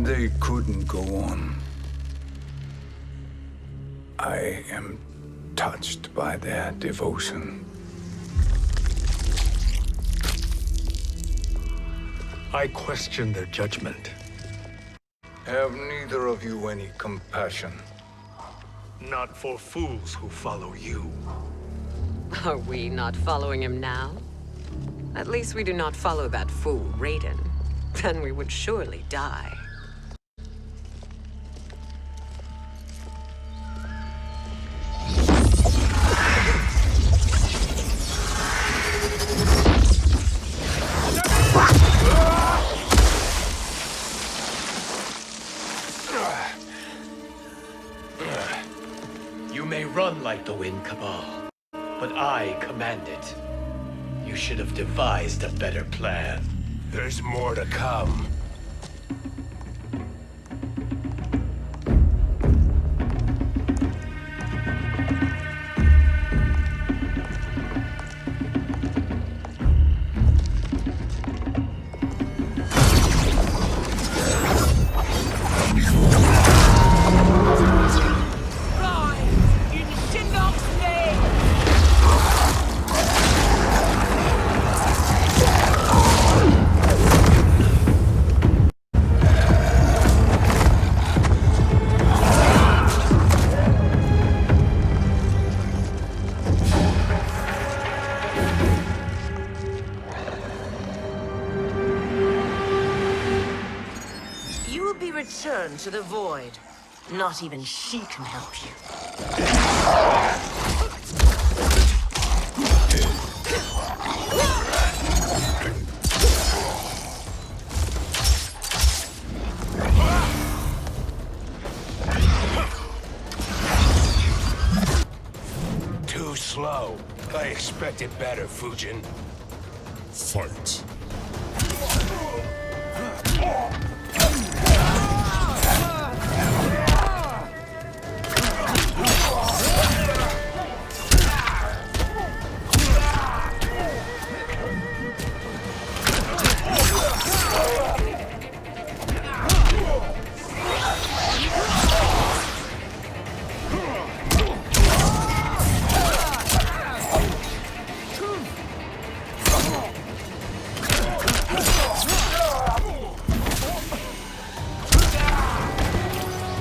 They couldn't go on. I am touched by their devotion. I question their judgment. Have neither of you any compassion? Not for fools who follow you. Are we not following him now? At least we do not follow that fool, Raiden. Then we would surely die. You may run like the wind, Cabal, but I command it. You should have devised a better plan. There's more to come. Return to the void. Not even she can help you. Too slow. I expected better, Fujin. Fight.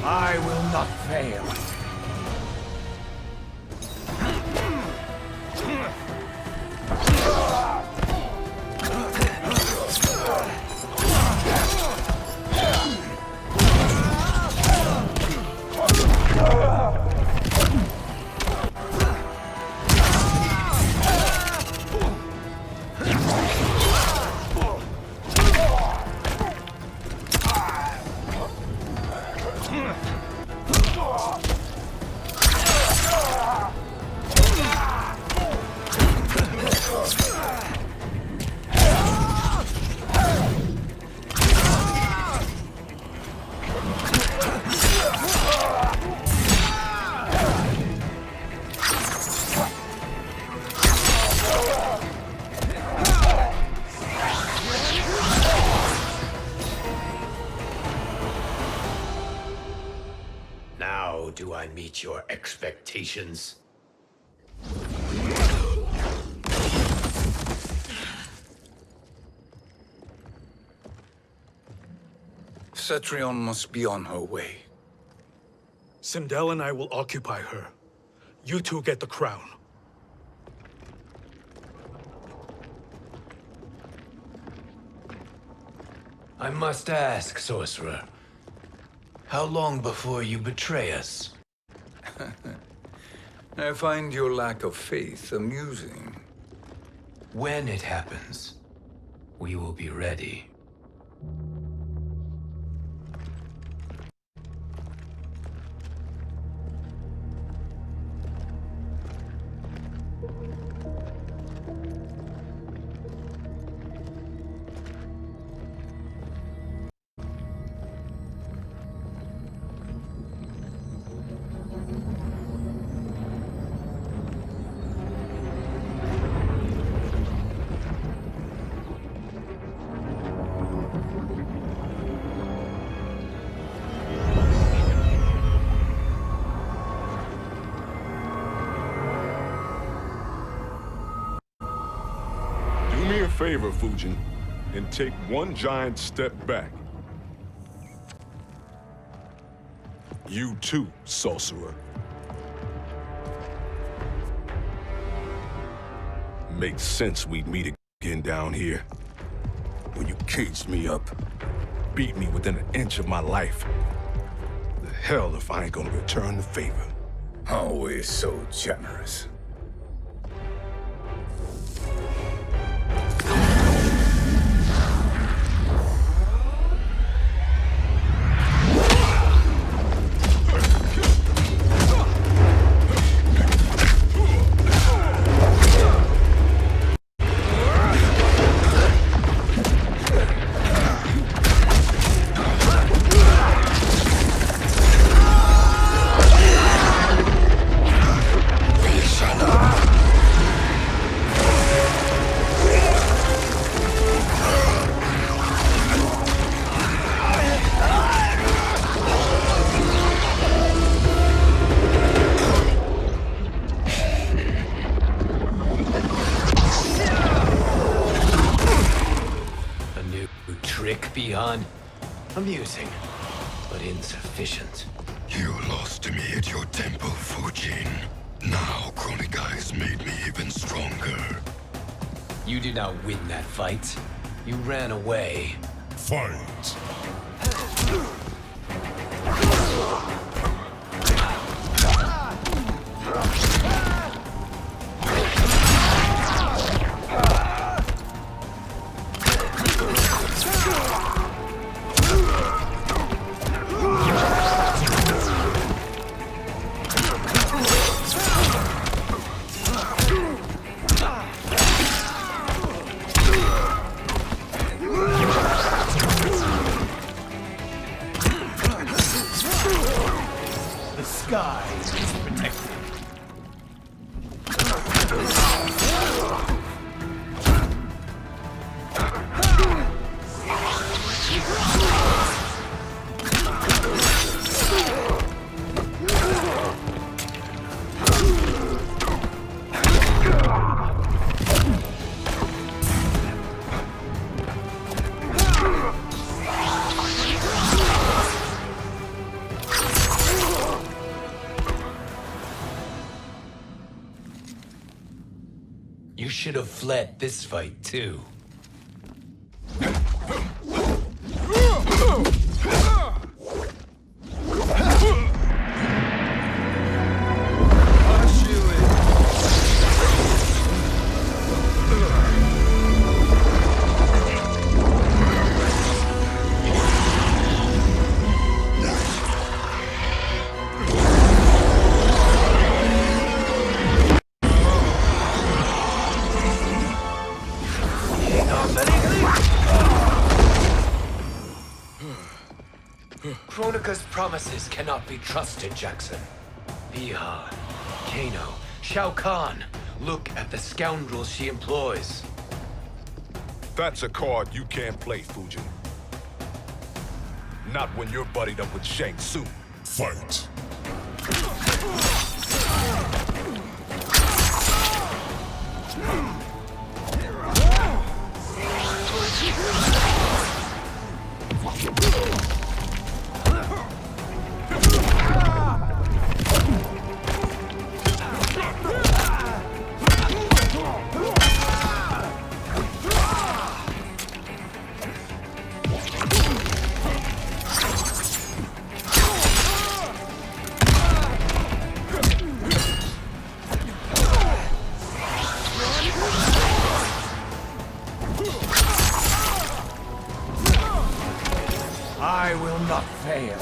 I will not fail. Now do I meet your expectations? Cetrion must be on her way. Sindel and I will occupy her. You two get the crown. I must ask, sorcerer. How long before you betray us? I find your lack of faith amusing. When it happens, we will be ready. favor, Fujin, and take one giant step back. You too, sorcerer. Makes sense we'd meet again down here. When you caged me up, beat me within an inch of my life. The hell if I ain't gonna return the favor. Always so generous. Beyond amusing, but insufficient. You lost to me at your temple, Fujin. Now Kronika has made me even stronger. You did not win that fight. You ran away. Fight! The sky is protected. You should have fled this fight, too. Kronika's promises cannot be trusted, Jackson. Bihan, Kano, Shao Kahn. Look at the scoundrels she employs. That's a card you can't play, Fujin. Not when you're buddied up with Shang Tsung. Fight! I will not fail.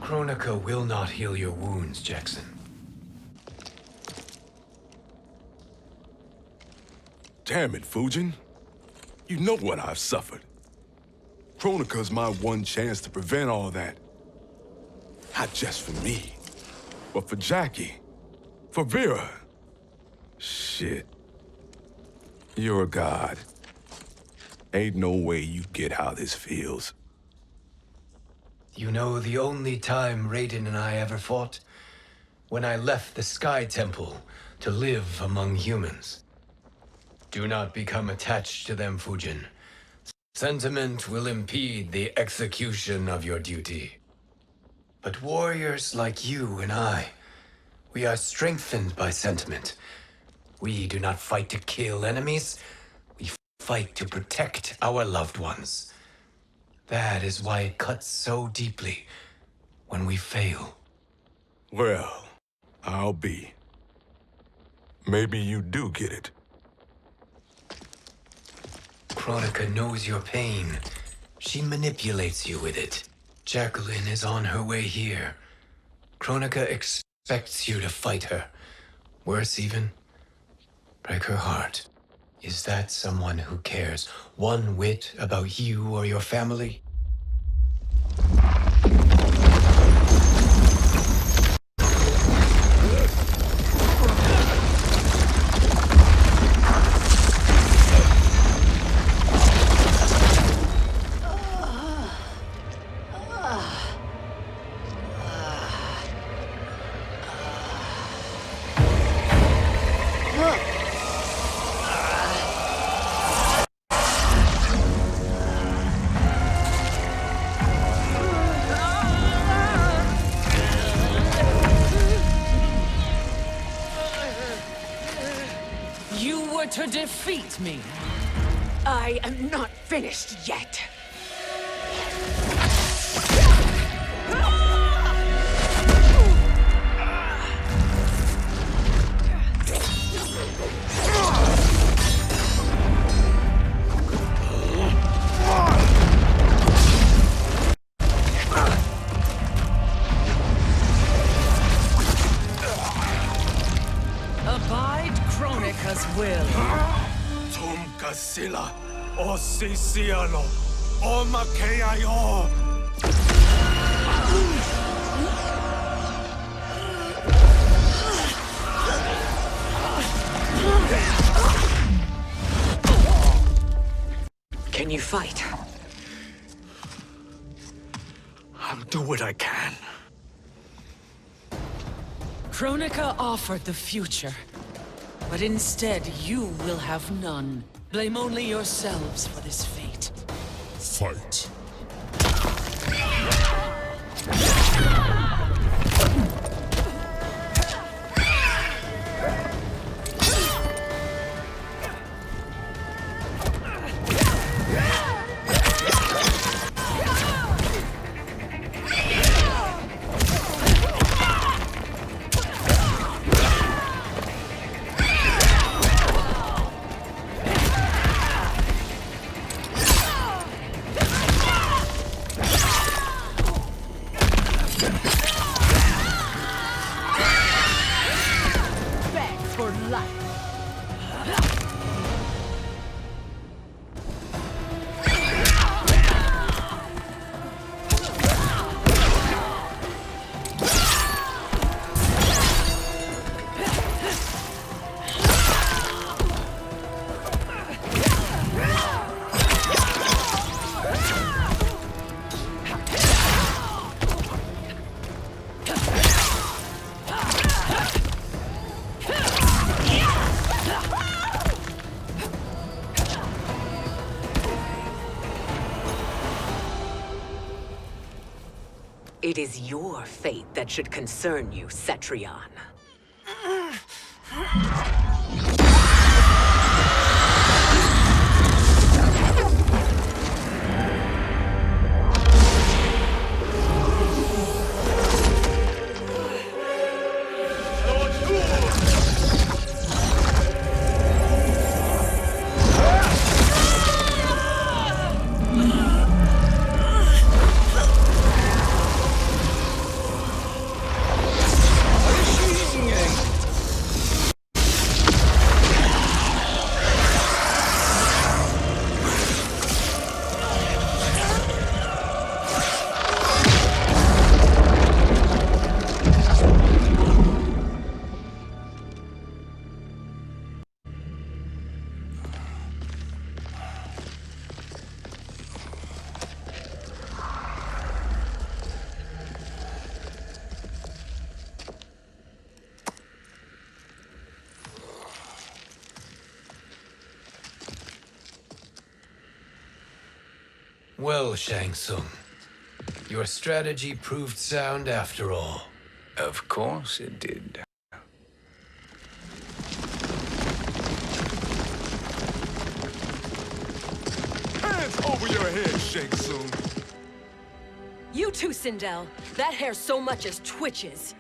Kronika will not heal your wounds, Jackson. Damn it, Fujin. You know what I've suffered. Kronika's my one chance to prevent all that. Not just for me, but for Jackie, for Vera. Shit. You're a god. Ain't no way you get how this feels. You know the only time Raiden and I ever fought? When I left the Sky Temple to live among humans. Do not become attached to them, Fujin. Sentiment will impede the execution of your duty. But warriors like you and I, we are strengthened by sentiment. We do not fight to kill enemies. We fight to protect our loved ones. That is why it cuts so deeply when we fail. Well, I'll be. Maybe you do get it. Kronika knows your pain. She manipulates you with it. Jacqueline is on her way here. Kronika expects you to fight her. Worse even, break her heart. Is that someone who cares one whit about you or your family? To defeat me. I am not finished yet. Abide Kronika's will. Tumkasila, Osisialo, Omakeayo. Can you fight? I'll do what I can. Kronika offered the future, but instead you will have none. Blame only yourselves for this fate. Fight. It is your fate that should concern you, Cetrion. Well, Shang Tsung, your strategy proved sound after all. Of course it did. Hands over your head, Shang Tsung. You too, Sindel. That hair so much as twitches.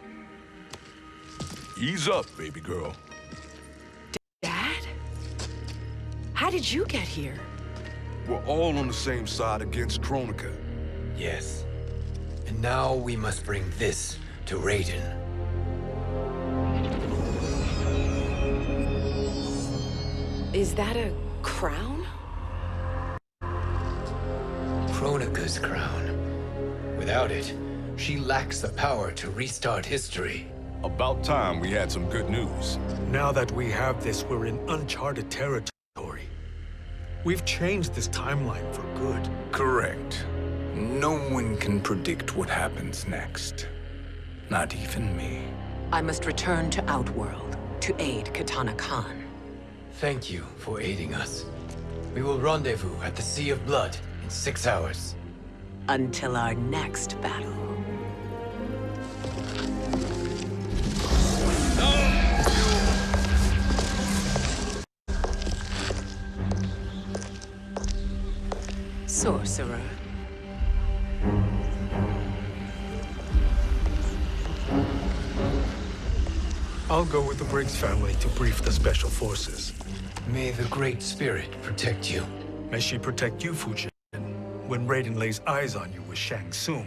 Ease up, baby girl. Dad? How did you get here? We're all on the same side against Kronika. Yes. And now we must bring this to Raiden. Is that a crown? Kronika's crown. Without it, she lacks the power to restart history. About time we had some good news. Now that we have this, we're in uncharted territory. We've changed this timeline for good. Correct. No one can predict what happens next. Not even me. I must return to Outworld to aid Katana Khan. Thank you for aiding us. We will rendezvous at the Sea of Blood in 6 hours. Until our next battle. Sorcerer. I'll go with the Briggs family to brief the Special Forces. May the Great Spirit protect you. May she protect you, Fujin, when Raiden lays eyes on you with Shang Tsung.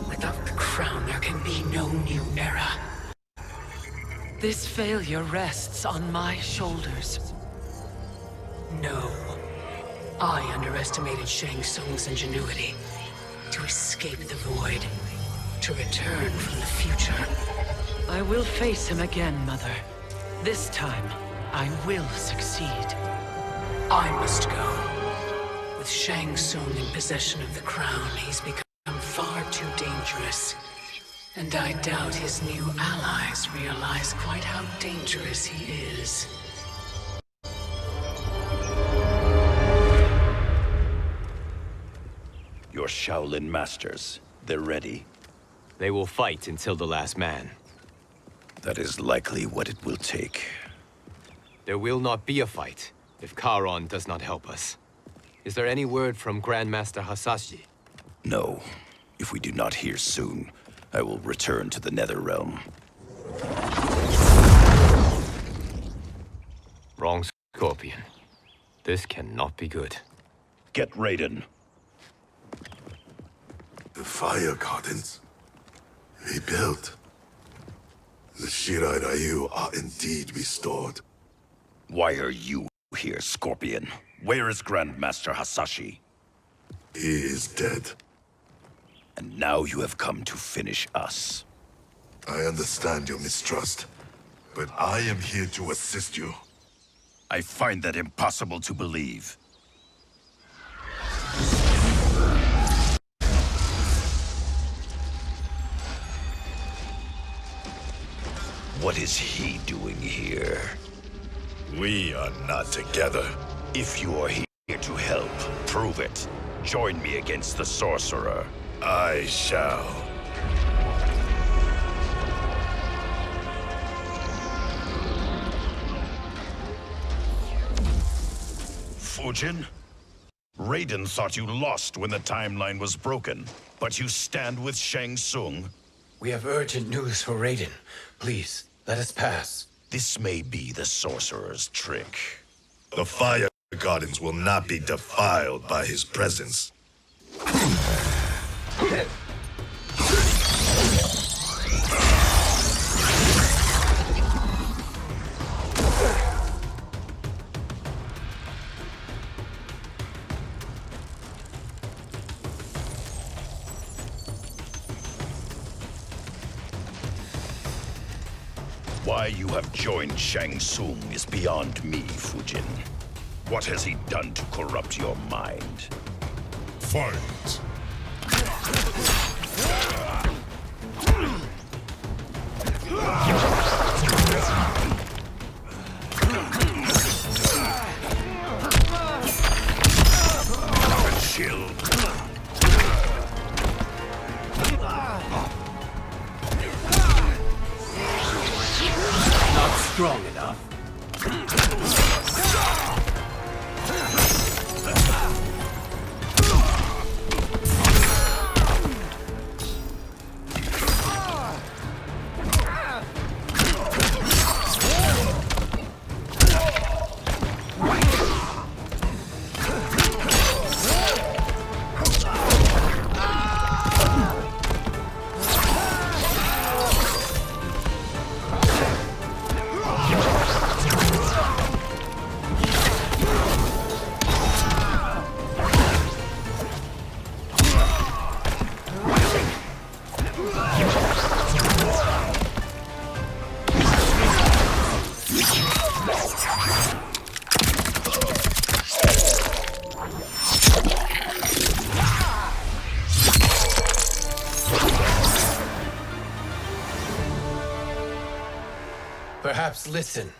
Without the crown, there can be no new era. This failure rests on my shoulders. No. I underestimated Shang Tsung's ingenuity. To escape the void. To return from the future. I will face him again, Mother. This time, I will succeed. I must go. With Shang Tsung in possession of the crown, he's become far too dangerous. And I doubt his new allies realize quite how dangerous he is. Your Shaolin masters, they're ready. They will fight until the last man. That is likely what it will take. There will not be a fight if Charon does not help us. Is there any word from Grandmaster Hasashi? No. If we do not hear soon, I will return to the Netherrealm. Wrong, Scorpion. This cannot be good. Get Raiden. The fire gardens rebuilt. The Shirai Ryu are indeed restored. Why are you here, Scorpion? Where is Grandmaster Hasashi? He is dead. And now you have come to finish us. I understand your mistrust, but I am here to assist you. I find that impossible to believe. What is he doing here? We are not together. If you are here to help, prove it. Join me against the sorcerer. I shall. Fujin? Raiden thought you lost when the timeline was broken, but you stand with Shang Tsung. We have urgent news for Raiden. Please, let us pass. This may be the sorcerer's trick. The fire gardens will not be defiled by his presence. Why you have joined Shang Tsung is beyond me, Fujin. What has he done to corrupt your mind? Fight! Chill. Not strong enough. Perhaps listen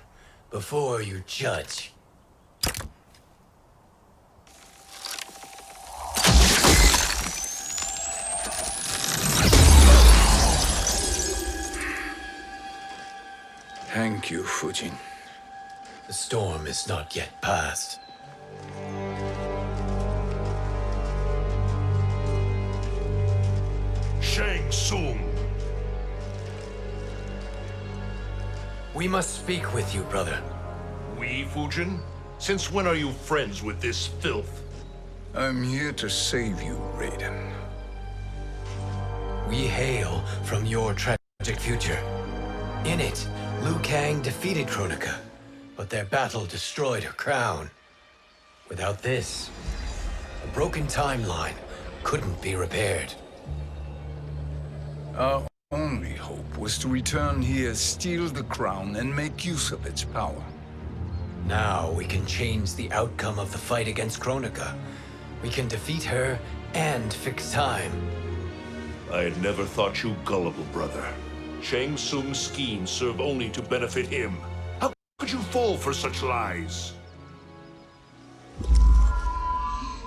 before you judge. Thank you, Fujin. The storm is not yet past. Shang Tsung. We must speak with you, brother. We, Fujin? Since when are you friends with this filth? I'm here to save you, Raiden. We hail from your tragic future. In it, Liu Kang defeated Kronika, but their battle destroyed her crown. Without this, a broken timeline couldn't be repaired. Our only hope was to return here, steal the crown, and make use of its power. Now we can change the outcome of the fight against Kronika. We can defeat her and fix time. I had never thought you gullible, brother. Shang Tsung's schemes serve only to benefit him. How could you fall for such lies?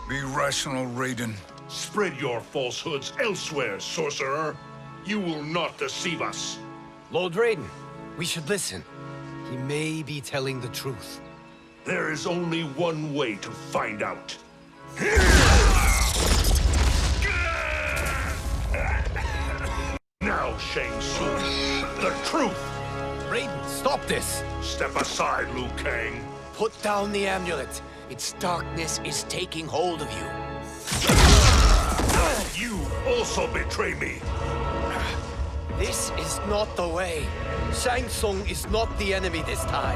Be rational, Raiden. Spread your falsehoods elsewhere, sorcerer. You will not deceive us. Lord Raiden, we should listen. He may be telling the truth. There is only one way to find out. Now, Shang Tsung, the truth! Raiden, stop this! Step aside, Liu Kang. Put down the amulet. Its darkness is taking hold of you. You also betray me. This is not the way. Shang Tsung is not the enemy this time.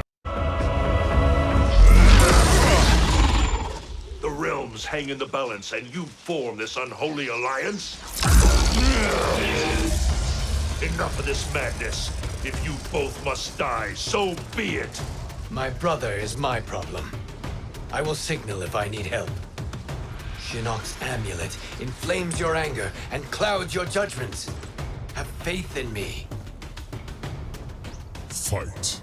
The realms hang in the balance, and you form this unholy alliance? Enough of this madness. If you both must die, so be it. My brother is my problem. I will signal if I need help. Shinnok's amulet inflames your anger and clouds your judgments. Have faith in me. Fight!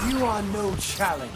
You are no challenge.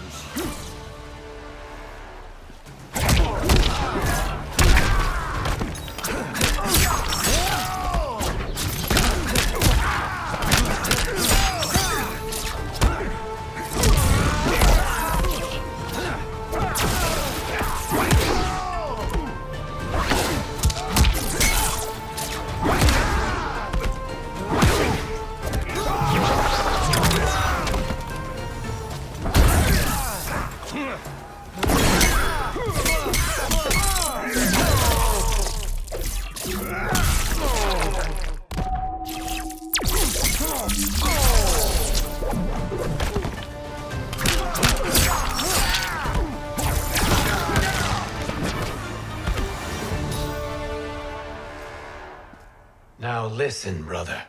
Now listen, brother.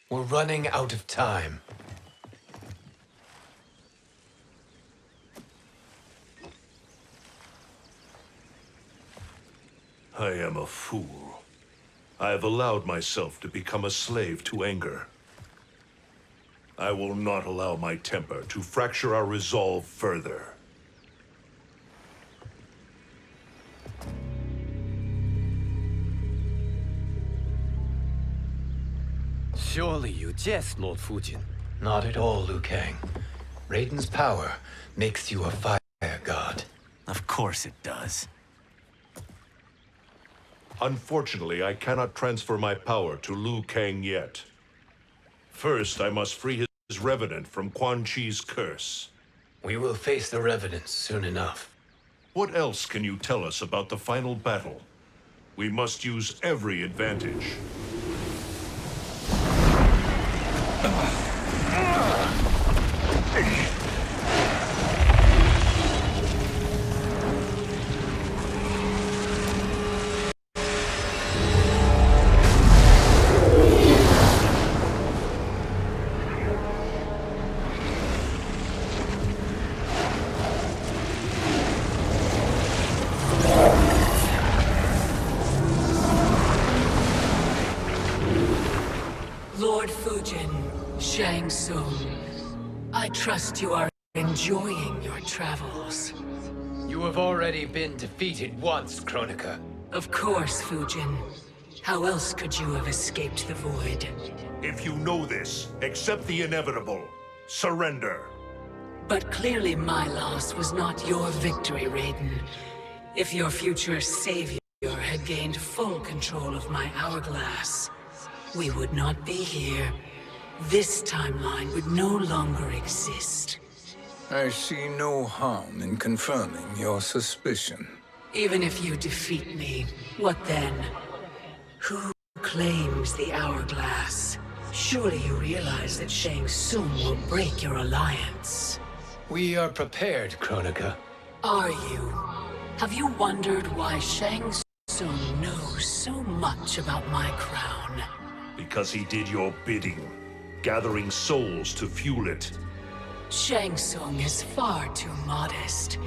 We're running out of time. I am a fool. I have allowed myself to become a slave to anger. I will not allow my temper to fracture our resolve further. Surely you jest, Lord Fujin. Not at all, Liu Kang. Raiden's power makes you a fire god. Of course it does. Unfortunately, I cannot transfer my power to Liu Kang yet. First, I must free his revenant from Quan Chi's curse. We will face the Revenants soon enough. What else can you tell us about the final battle? We must use every advantage. Lord Fujin, Shang Tsung, I trust you are enjoying your travels. You have already been defeated once, Kronika. Of course, Fujin. How else could you have escaped the void? If you know this, accept the inevitable. Surrender. But clearly my loss was not your victory, Raiden. If your future savior had gained full control of my hourglass, we would not be here. This timeline would no longer exist. I see no harm in confirming your suspicion. Even if you defeat me, what then? Who claims the hourglass? Surely you realize that Shang Tsung will break your alliance. We are prepared, Kronika. Are you? Have you wondered why Shang Tsung knows so much about my crown? Because he did your bidding, gathering souls to fuel it. Shang Tsung is far too modest.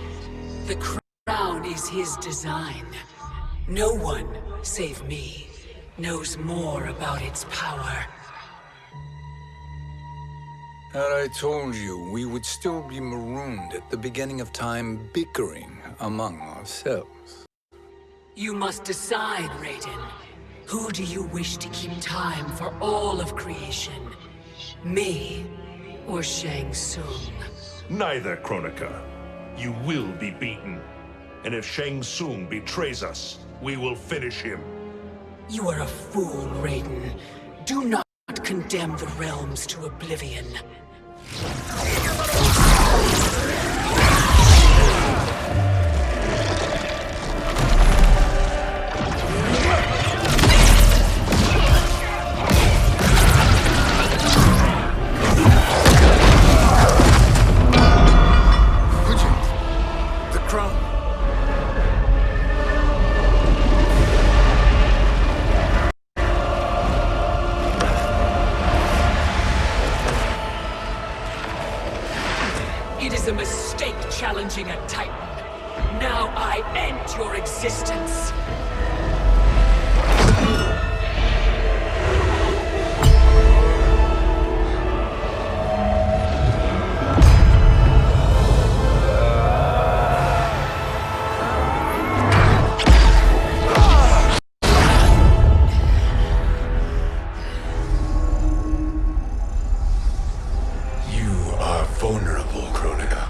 The crown is his design. No one, save me, knows more about its power. Had I told you, we would still be marooned at the beginning of time, bickering among ourselves. You must decide, Raiden. Who do you wish to keep time for all of creation? Me or Shang Tsung? Neither, Kronika. You will be beaten. And if Shang Tsung betrays us, we will finish him. You are a fool, Raiden. Do not condemn the realms to oblivion. It is a mistake challenging a Titan. Now I end your existence. You are vulnerable, Kronika.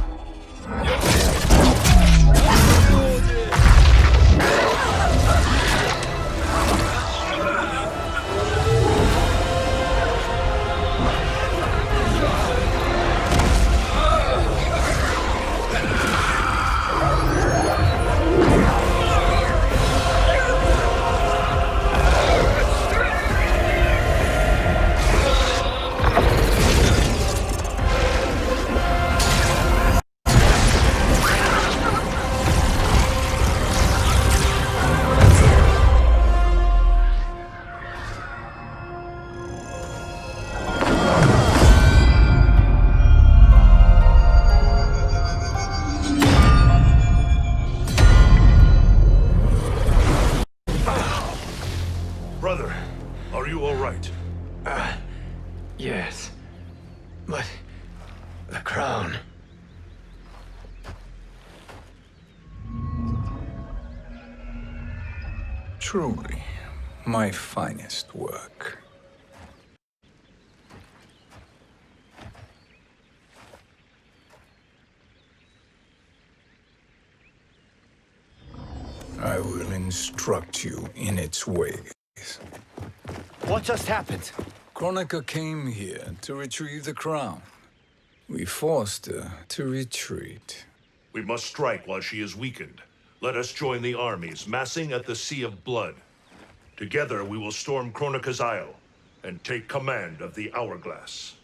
Truly, my finest work. I will instruct you in its ways. What just happened? Kronika came here to retrieve the crown. We forced her to retreat. We must strike while she is weakened. Let us join the armies, massing at the Sea of Blood. Together we will storm Kronika's Isle and take command of the Hourglass.